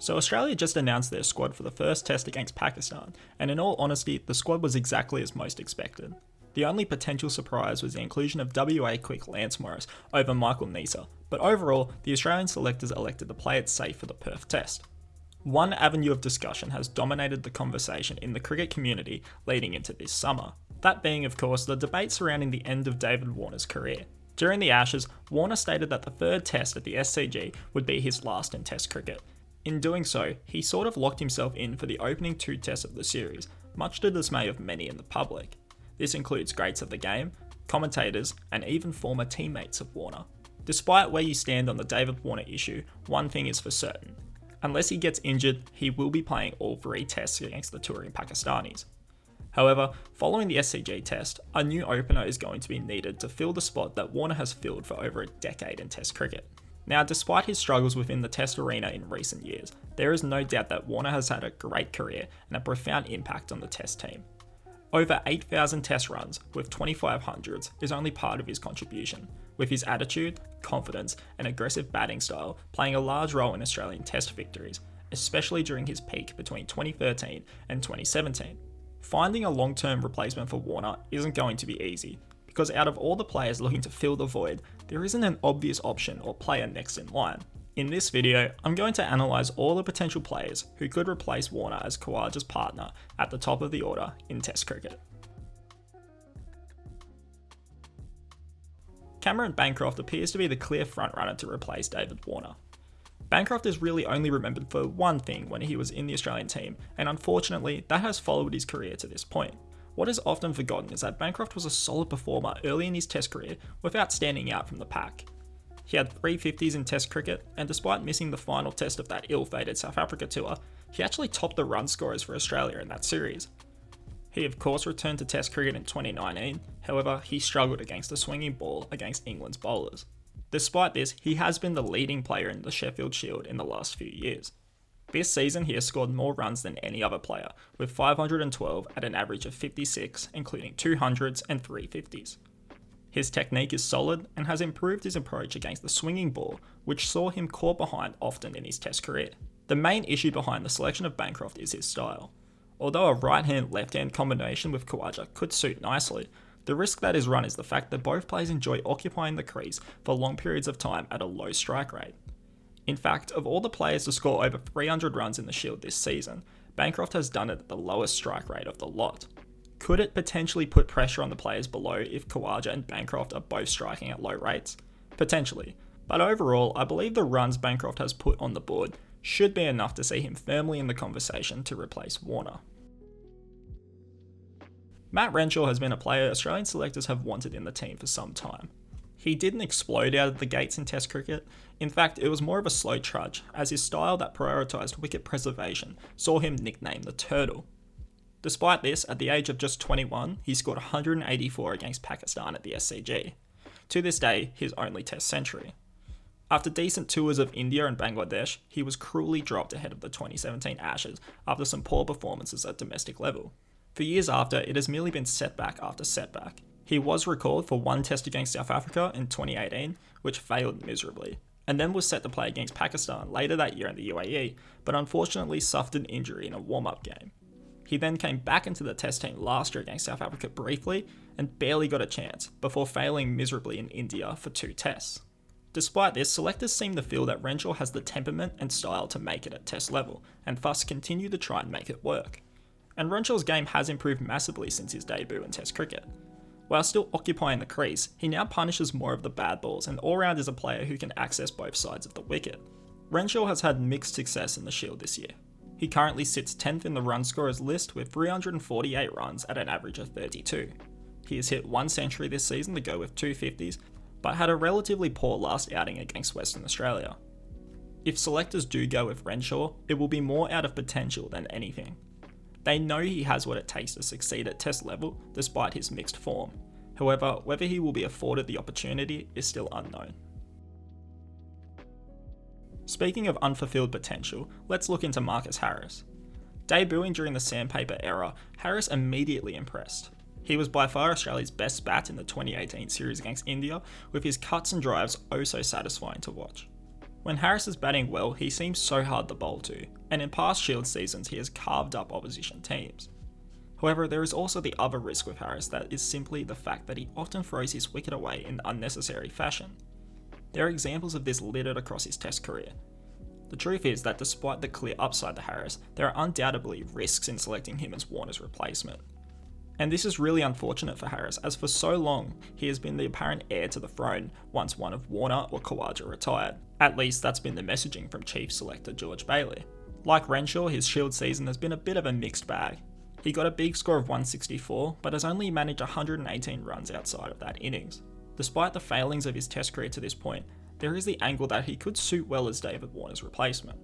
So Australia just announced their squad for the first test against Pakistan, and in all honesty, the squad was exactly as most expected. The only potential surprise was the inclusion of WA quick Lance Morris over Michael Neser, but overall, the Australian selectors elected to play it safe for the Perth test. One avenue of discussion has dominated the conversation in the cricket community leading into this summer, that being of course the debate surrounding the end of David Warner's career. During the Ashes, Warner stated that the third test at the SCG would be his last in test cricket. In doing so, he sort of locked himself in for the opening two tests of the series, much to the dismay of many in the public. This includes greats of the game, commentators, and even former teammates of Warner. Despite where you stand on the David Warner issue, one thing is for certain. Unless he gets injured, he will be playing all three tests against the touring Pakistanis. However, following the SCG test, a new opener is going to be needed to fill the spot that Warner has filled for over a decade in Test cricket. Now, despite his struggles within the Test arena in recent years, there is no doubt that Warner has had a great career and a profound impact on the Test team. Over 8,000 Test runs with 2,500s is only part of his contribution, with his attitude, confidence, and aggressive batting style playing a large role in Australian Test victories, especially during his peak between 2013 and 2017. Finding a long-term replacement for Warner isn't going to be easy, because out of all the players looking to fill the void, there isn't an obvious option or player next in line. In this video, I'm going to analyse all the potential players who could replace Warner as Khawaja's partner at the top of the order in Test cricket. Cameron Bancroft appears to be the clear frontrunner to replace David Warner. Bancroft is really only remembered for one thing when he was in the Australian team, and unfortunately, that has followed his career to this point. What is often forgotten is that Bancroft was a solid performer early in his Test career without standing out from the pack. He had 3 50s in Test cricket, and despite missing the final test of that ill-fated South Africa tour, he actually topped the run scorers for Australia in that series. He of course returned to Test cricket in 2019, however he struggled against the swinging ball against England's bowlers. Despite this, he has been the leading player in the Sheffield Shield in the last few years. This season he has scored more runs than any other player, with 512 at an average of 56, including 200s and 350s. His technique is solid and has improved his approach against the swinging ball, which saw him caught behind often in his Test career. The main issue behind the selection of Bancroft is his style. Although a right-hand-left-hand combination with Khawaja could suit nicely, the risk that is run is the fact that both players enjoy occupying the crease for long periods of time at a low strike rate. In fact, of all the players to score over 300 runs in the Shield this season, Bancroft has done it at the lowest strike rate of the lot. Could it potentially put pressure on the players below if Khawaja and Bancroft are both striking at low rates? Potentially, but overall, I believe the runs Bancroft has put on the board should be enough to see him firmly in the conversation to replace Warner. Matt Renshaw has been a player Australian selectors have wanted in the team for some time. He didn't explode out of the gates in Test cricket. In fact, it was more of a slow trudge, as his style that prioritised wicket preservation saw him nicknamed the Turtle. Despite this, at the age of just 21, he scored 184 against Pakistan at the SCG. To this day, his only Test century. After decent tours of India and Bangladesh, he was cruelly dropped ahead of the 2017 Ashes after some poor performances at domestic level. For years after, it has merely been setback after setback. He was recalled for one test against South Africa in 2018, which failed miserably, and then was set to play against Pakistan later that year in the UAE, but unfortunately suffered an injury in a warm-up game. He then came back into the Test team last year against South Africa briefly, and barely got a chance, before failing miserably in India for 2 tests. Despite this, selectors seem to feel that Renshaw has the temperament and style to make it at Test level, and thus continue to try and make it work. And Renshaw's game has improved massively since his debut in Test cricket. While still occupying the crease, he now punishes more of the bad balls and all-round is a player who can access both sides of the wicket. Renshaw has had mixed success in the Shield this year. He currently sits 10th in the run scorers list with 348 runs at an average of 32. He has hit 1 century this season to go with 2 50s, but had a relatively poor last outing against Western Australia. If selectors do go with Renshaw, it will be more out of potential than anything. They know he has what it takes to succeed at Test level despite his mixed form. However, whether he will be afforded the opportunity is still unknown. Speaking of unfulfilled potential, let's look into Marcus Harris. Debuting during the sandpaper era, Harris immediately impressed. He was by far Australia's best bat in the 2018 series against India, with his cuts and drives oh so satisfying to watch. When Harris is batting well, he seems so hard to bowl to, and in past Shield seasons he has carved up opposition teams. However, there is also the other risk with Harris that is simply the fact that he often throws his wicket away in unnecessary fashion. There are examples of this littered across his Test career. The truth is that despite the clear upside to Harris, there are undoubtedly risks in selecting him as Warner's replacement. And this is really unfortunate for Harris, as for so long he has been the apparent heir to the throne once one of Warner or Khawaja retired. At least that's been the messaging from Chief Selector George Bailey. Like Renshaw, his Shield season has been a bit of a mixed bag. He got a big score of 164, but has only managed 118 runs outside of that innings. Despite the failings of his Test career to this point, there is the angle that he could suit well as David Warner's replacement,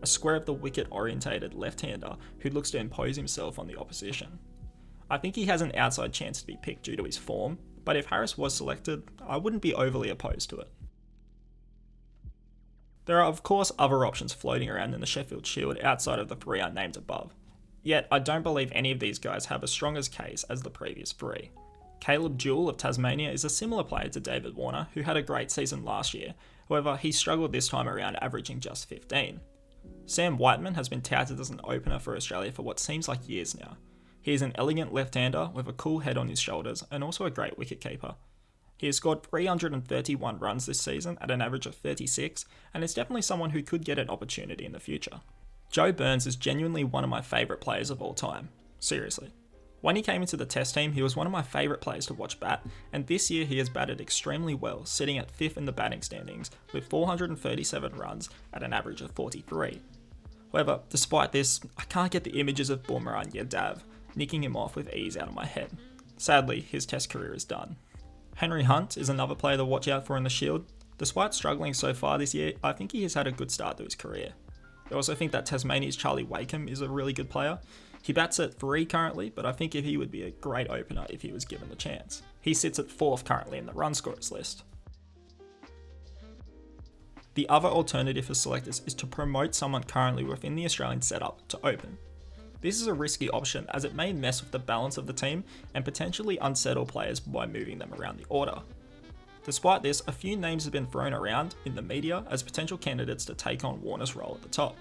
a square of the wicket orientated left-hander who looks to impose himself on the opposition. I think he has an outside chance to be picked due to his form, but if Harris was selected, I wouldn't be overly opposed to it. There are of course other options floating around in the Sheffield Shield outside of the three I named above, yet I don't believe any of these guys have as strong a case as the previous three. Caleb Jewell of Tasmania is a similar player to David Warner, who had a great season last year, however he struggled this time around, averaging just 15. Sam Whiteman has been touted as an opener for Australia for what seems like years now. He is an elegant left-hander with a cool head on his shoulders and also a great wicketkeeper. He has scored 331 runs this season at an average of 36 and is definitely someone who could get an opportunity in the future. Joe Burns is genuinely one of my favourite players of all time. Seriously. When he came into the Test team, he was one of my favourite players to watch bat, and this year he has batted extremely well, sitting at 5th in the batting standings with 437 runs at an average of 43. However, despite this, I can't get the images of Bumrah and Yadav nicking him off with ease out of my head. Sadly, his Test career is done. Henry Hunt is another player to watch out for in the Shield. Despite struggling so far this year, I think he has had a good start to his career. I also think that Tasmania's Charlie Wakeham is a really good player. He bats at 3 currently, but I think he would be a great opener if he was given the chance. He sits at 4th currently in the run scorers list. The other alternative for selectors is to promote someone currently within the Australian setup to open. This is a risky option as it may mess with the balance of the team and potentially unsettle players by moving them around the order. Despite this, a few names have been thrown around in the media as potential candidates to take on Warner's role at the top.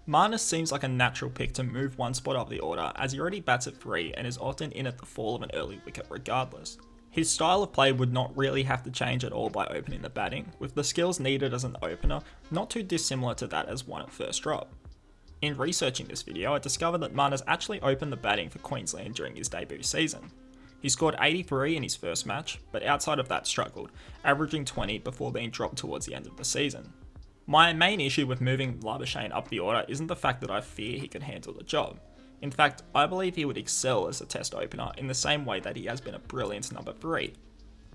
Marnus seems like a natural pick to move one spot up the order as he already bats at 3 and is often in at the fall of an early wicket regardless. His style of play would not really have to change at all by opening the batting, with the skills needed as an opener not too dissimilar to that as one at first drop. In researching this video, I discovered that Marnus actually opened the batting for Queensland during his debut season. He scored 83 in his first match, but outside of that struggled, averaging 20 before being dropped towards the end of the season. My main issue with moving Labuschagne up the order isn't the fact that I fear he could handle the job. In fact, I believe he would excel as a Test opener in the same way that he has been a brilliant number 3.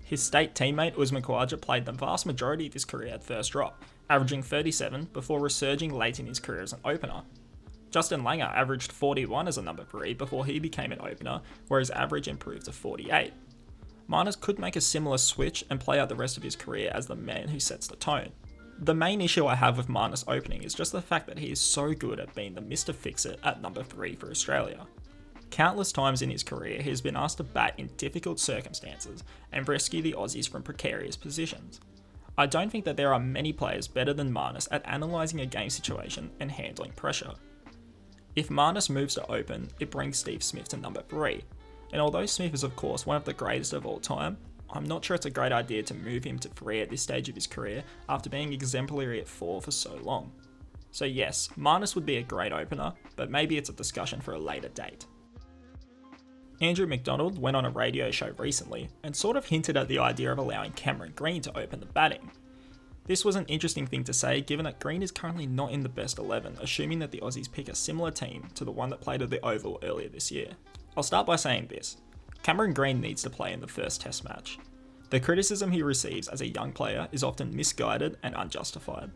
His state teammate Usman Khawaja played the vast majority of his career at first drop, averaging 37 before resurging late in his career as an opener. Justin Langer averaged 41 as a number 3 before he became an opener, where his average improved to 48. Marnus could make a similar switch and play out the rest of his career as the man who sets the tone. The main issue I have with Marnus opening is just the fact that he is so good at being the Mr. Fix-It at number 3 for Australia. Countless times in his career, he has been asked to bat in difficult circumstances and rescue the Aussies from precarious positions. I don't think that there are many players better than Marnus at analysing a game situation and handling pressure. If Marnus moves to open, it brings Steve Smith to number 3, and although Smith is of course one of the greatest of all time, I'm not sure it's a great idea to move him to 3 at this stage of his career after being exemplary at 4 for so long. So yes, Marnus would be a great opener, but maybe it's a discussion for a later date. Andrew McDonald went on a radio show recently and sort of hinted at the idea of allowing Cameron Green to open the batting. This was an interesting thing to say given that Green is currently not in the best 11, assuming that the Aussies pick a similar team to the one that played at the Oval earlier this year. I'll start by saying this. Cameron Green needs to play in the first Test match. The criticism he receives as a young player is often misguided and unjustified.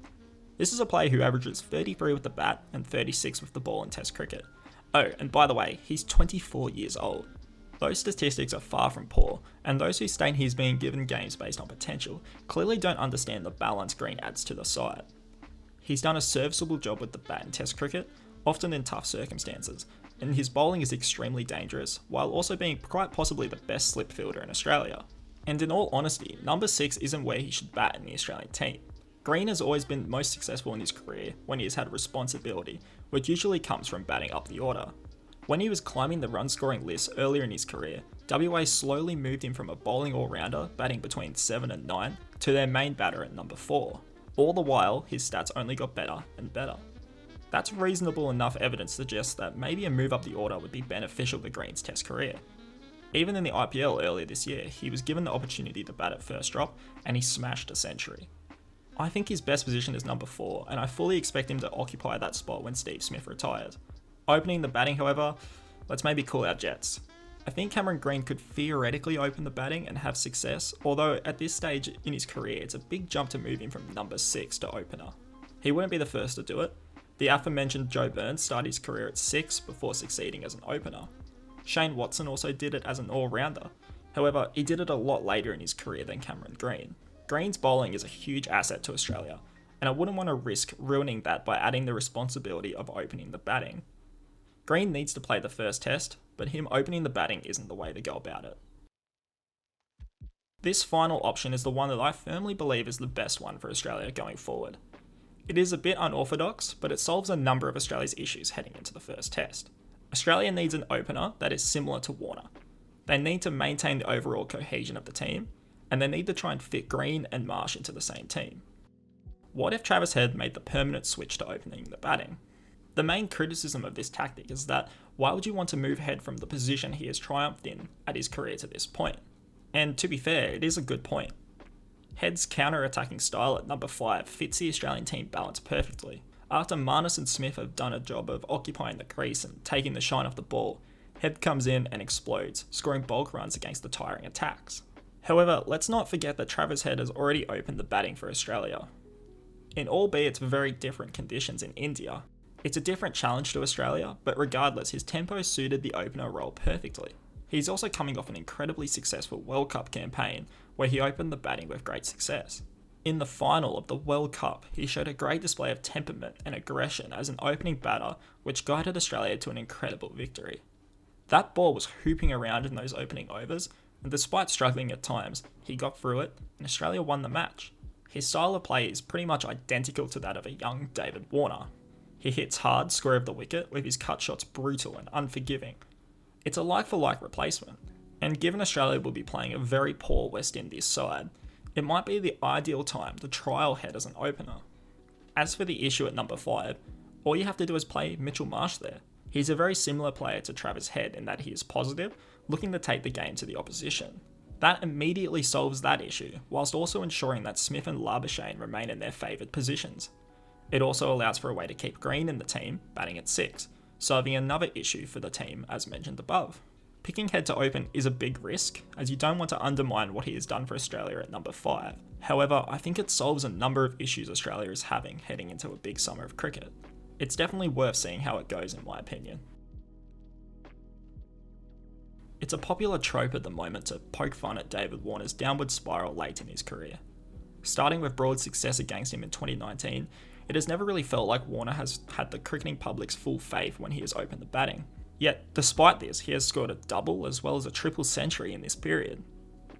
This is a player who averages 33 with the bat and 36 with the ball in Test cricket. Oh, and by the way, he's 24 years old. Those statistics are far from poor, and those who state he's being given games based on potential clearly don't understand the balance Green adds to the side. He's done a serviceable job with the bat in Test cricket, often in tough circumstances, and his bowling is extremely dangerous, while also being quite possibly the best slip fielder in Australia. And in all honesty, number 6 isn't where he should bat in the Australian team. Green has always been most successful in his career when he has had responsibility, which usually comes from batting up the order. When he was climbing the run scoring list earlier in his career, WA slowly moved him from a bowling all-rounder batting between 7 and 9 to their main batter at number 4. All the while, his stats only got better and better. That's reasonable enough evidence to suggest that maybe a move up the order would be beneficial to Green's Test career. Even in the IPL earlier this year, he was given the opportunity to bat at first drop and he smashed a century. I think his best position is number 4 and I fully expect him to occupy that spot when Steve Smith retires. Opening the batting, however, let's maybe call our jets. I think Cameron Green could theoretically open the batting and have success, although at this stage in his career it's a big jump to move him from number 6 to opener. He wouldn't be the first to do it. The aforementioned Joe Burns started his career at 6 before succeeding as an opener. Shane Watson also did it as an all-rounder. However, he did it a lot later in his career than Cameron Green. Green's bowling is a huge asset to Australia, and I wouldn't want to risk ruining that by adding the responsibility of opening the batting. Green needs to play the first test, but him opening the batting isn't the way to go about it. This final option is the one that I firmly believe is the best one for Australia going forward. It is a bit unorthodox, but it solves a number of Australia's issues heading into the first test. Australia needs an opener that is similar to Warner. They need to maintain the overall cohesion of the team, and they need to try and fit Green and Marsh into the same team. What if Travis Head made the permanent switch to opening the batting? The main criticism of this tactic is that why would you want to move Head from the position he has triumphed in at his career to this point? And to be fair, it is a good point. Head's counter-attacking style at number 5 fits the Australian team balance perfectly. After Marnus and Smith have done a job of occupying the crease and taking the shine off the ball, Head comes in and explodes, scoring bulk runs against the tiring attacks. However, let's not forget that Travis Head has already opened the batting for Australia. In albeit very different conditions in India, it's a different challenge to Australia, but regardless, his tempo suited the opener role perfectly. He's also coming off an incredibly successful World Cup campaign where he opened the batting with great success. In the final of the World Cup, he showed a great display of temperament and aggression as an opening batter, which guided Australia to an incredible victory. That ball was hooping around in those opening overs, and despite struggling at times, he got through it, and Australia won the match. His style of play is pretty much identical to that of a young David Warner. He hits hard, square of the wicket, with his cut shots brutal and unforgiving. It's a like-for-like replacement, and given Australia will be playing a very poor West Indies side, it might be the ideal time to trial Head as an opener. As for the issue at number 5, all you have to do is play Mitchell Marsh there. He's a very similar player to Travis Head in that he is positive, looking to take the game to the opposition. That immediately solves that issue, whilst also ensuring that Smith and Labuschagne remain in their favoured positions. It also allows for a way to keep Green in the team, batting at 6, solving another issue for the team as mentioned above. Picking Head to open is a big risk, as you don't want to undermine what he has done for Australia at number 5. However, I think it solves a number of issues Australia is having heading into a big summer of cricket. It's definitely worth seeing how it goes in my opinion. It's a popular trope at the moment to poke fun at David Warner's downward spiral late in his career. Starting with broad success against him in 2019, it has never really felt like Warner has had the cricketing public's full faith when he has opened the batting. Yet, despite this, he has scored a double as well as a triple century in this period.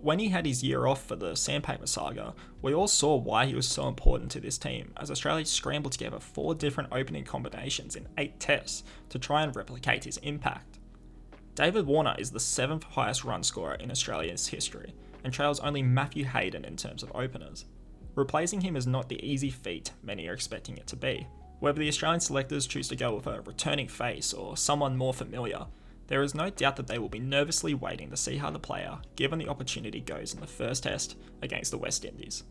When he had his year off for the Sandpaper saga, we all saw why he was so important to this team, as Australia scrambled together 4 different opening combinations in 8 tests to try and replicate his impact. David Warner is the 7th highest run scorer in Australia's history, and trails only Matthew Hayden in terms of openers. Replacing him is not the easy feat many are expecting it to be. Whether the Australian selectors choose to go with a returning face or someone more familiar, there is no doubt that they will be nervously waiting to see how the player, given the opportunity, goes in the first test against the West Indies.